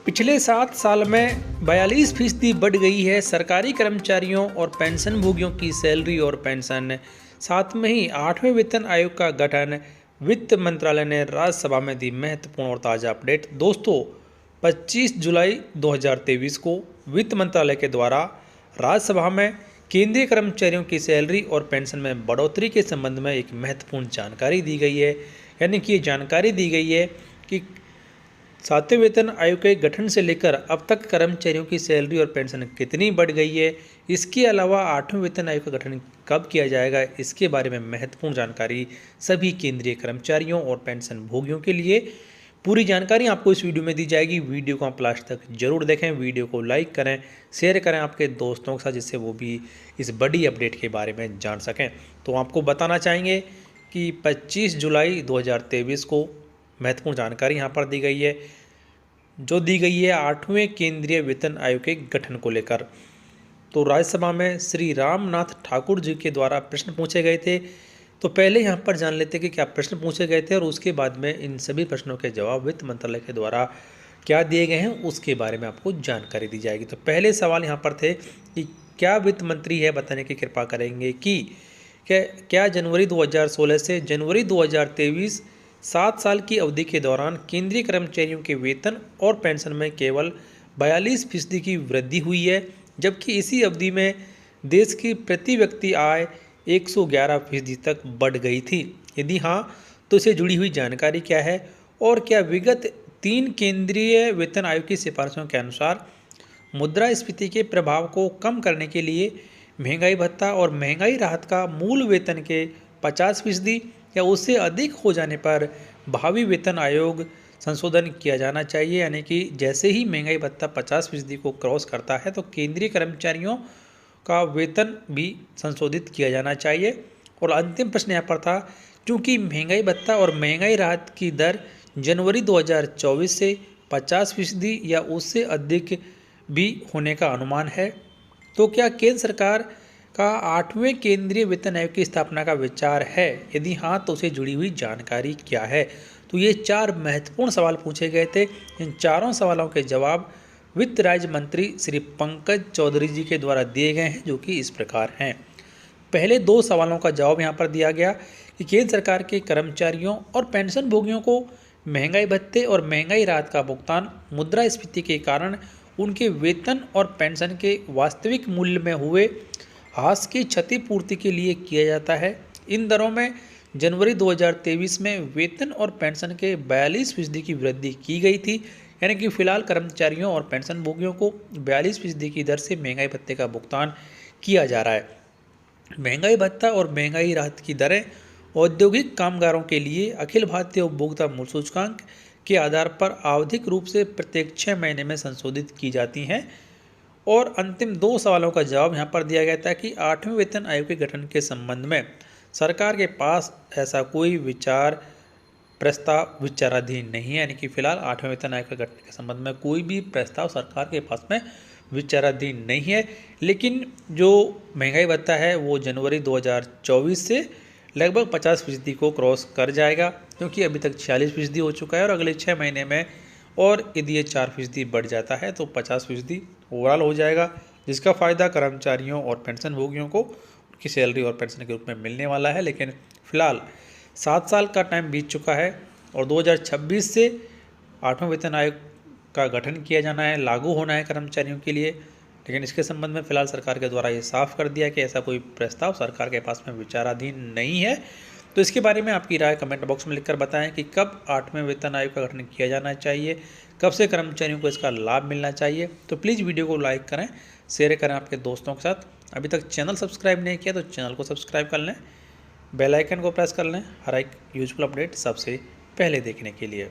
पिछले 7 साल में 42% बढ़ गई है सरकारी कर्मचारियों और पेंशनभोगियों की सैलरी और पेंशन। साथ में ही 8वें वेतन आयोग का गठन। वित्त मंत्रालय ने राज्यसभा में दी महत्वपूर्ण और ताज़ा अपडेट। दोस्तों, 25 जुलाई 2023 को वित्त मंत्रालय के द्वारा राज्यसभा में केंद्रीय कर्मचारियों की सैलरी और पेंशन में बढ़ोतरी के संबंध में एक महत्वपूर्ण जानकारी दी गई है। यानी कि ये जानकारी दी गई है कि 7वें वेतन आयोग के गठन से लेकर अब तक कर्मचारियों की सैलरी और पेंशन कितनी बढ़ गई है। इसके अलावा 8वें वेतन आयोग का गठन कब किया जाएगा, इसके बारे में महत्वपूर्ण जानकारी सभी केंद्रीय कर्मचारियों और पेंशन भोगियों के लिए। पूरी जानकारी आपको इस वीडियो में दी जाएगी। वीडियो को आप लास्ट तक जरूर देखें, वीडियो को लाइक करें, शेयर करें आपके दोस्तों के साथ, जिससे वो भी इस बड़ी अपडेट के बारे में जान सकें। तो आपको बताना चाहेंगे कि 25 जुलाई 2023 को महत्वपूर्ण जानकारी यहाँ पर दी गई है, जो दी गई है 8वें केंद्रीय वेतन आयोग के गठन को लेकर। तो राज्यसभा में श्री रामनाथ ठाकुर जी के द्वारा प्रश्न पूछे गए थे। तो पहले यहाँ पर जान लेते हैं कि क्या प्रश्न पूछे गए थे और उसके बाद में इन सभी प्रश्नों के जवाब वित्त मंत्रालय के द्वारा क्या दिए गए हैं उसके बारे में आपको जानकारी दी जाएगी। तो पहले सवाल यहाँ पर थे कि क्या वित्त मंत्री है बताने की कृपा करेंगे कि क्या जनवरी 2016 से जनवरी 2023 7 साल की अवधि के दौरान केंद्रीय कर्मचारियों के वेतन और पेंशन में केवल 42% की वृद्धि हुई है, जबकि इसी अवधि में देश की प्रति व्यक्ति आय 111% तक बढ़ गई थी। यदि हाँ, तो इससे जुड़ी हुई जानकारी क्या है और क्या विगत 3 केंद्रीय वेतन आयोग की सिफारिशों के अनुसार मुद्रास्फीति के प्रभाव को कम करने के लिए महंगाई भत्ता और महंगाई राहत का मूल वेतन के 50% या उससे अधिक हो जाने पर भावी वेतन आयोग संशोधन किया जाना चाहिए। यानी कि जैसे ही महंगाई भत्ता 50% को क्रॉस करता है तो केंद्रीय कर्मचारियों का वेतन भी संशोधित किया जाना चाहिए। और अंतिम प्रश्न यहाँ पर था, चूँकि महंगाई भत्ता और महंगाई राहत की दर जनवरी 2024 से 50% या उससे अधिक भी होने का अनुमान है, तो क्या केंद्र सरकार का 8वें केंद्रीय वेतन आयोग की स्थापना का विचार है? यदि हाँ, तो उसे जुड़ी हुई जानकारी क्या है? तो ये 4 महत्वपूर्ण सवाल पूछे गए थे। इन चारों सवालों के जवाब वित्त राज्य मंत्री श्री पंकज चौधरी जी के द्वारा दिए गए हैं, जो कि इस प्रकार हैं। पहले 2 सवालों का जवाब यहाँ पर दिया गया कि केंद्र सरकार के कर्मचारियों और पेंशन भोगियों को महंगाई भत्ते और महंगाई राहत का भुगतान मुद्रास्फीति के कारण उनके वेतन और पेंशन के वास्तविक मूल्य में हुए ह्रास की क्षतिपूर्ति के लिए किया जाता है। इन दरों में जनवरी 2023 में वेतन और पेंशन के 42% की वृद्धि की गई थी। यानी कि फिलहाल कर्मचारियों और पेंशन भोगियों को 42% की दर से महंगाई भत्ते का भुगतान किया जा रहा है। महंगाई भत्ता और महंगाई राहत की दरें औद्योगिक कामगारों के लिए अखिल भारतीय उपभोक्ता मूल्य सूचकांक के आधार पर आवधिक रूप से प्रत्येक 6 महीने में संशोधित की जाती हैं। और अंतिम 2 सवालों का जवाब यहाँ पर दिया गया था कि 8वें वेतन आयोग के गठन के संबंध में सरकार के पास ऐसा कोई प्रस्ताव विचाराधीन नहीं है। यानी कि फिलहाल 8वें वेतन आयोग के गठन के संबंध में कोई भी प्रस्ताव सरकार के पास में विचाराधीन नहीं है। लेकिन जो महंगाई भत्ता है वो जनवरी 2024 से लगभग 50% को क्रॉस कर जाएगा, क्योंकि अभी तक 46% हो चुका है और अगले 6 महीने में और यदि ये 4% बढ़ जाता है तो 50% ओवरऑल हो जाएगा, जिसका फ़ायदा कर्मचारियों और पेंशन भोगियों को उनकी सैलरी और पेंशन के रूप में मिलने वाला है। लेकिन फ़िलहाल 7 साल का टाइम बीत चुका है और 2026 से 8वें वेतन आयोग का गठन किया जाना है, लागू होना है कर्मचारियों के लिए। लेकिन इसके संबंध में फ़िलहाल सरकार के द्वारा ये साफ कर दिया कि ऐसा कोई प्रस्ताव सरकार के पास में विचाराधीन नहीं है। तो इसके बारे में आपकी राय कमेंट बॉक्स में लिखकर बताएं कि कब 8वें वेतन आयोग का गठन किया जाना चाहिए, कब से कर्मचारियों को इसका लाभ मिलना चाहिए। तो प्लीज़ वीडियो को लाइक करें, शेयर करें आपके दोस्तों के साथ। अभी तक चैनल सब्सक्राइब नहीं किया तो चैनल को सब्सक्राइब कर लें, बेल आइकन को प्रेस कर लें हर एक यूजफुल अपडेट सबसे पहले देखने के लिए।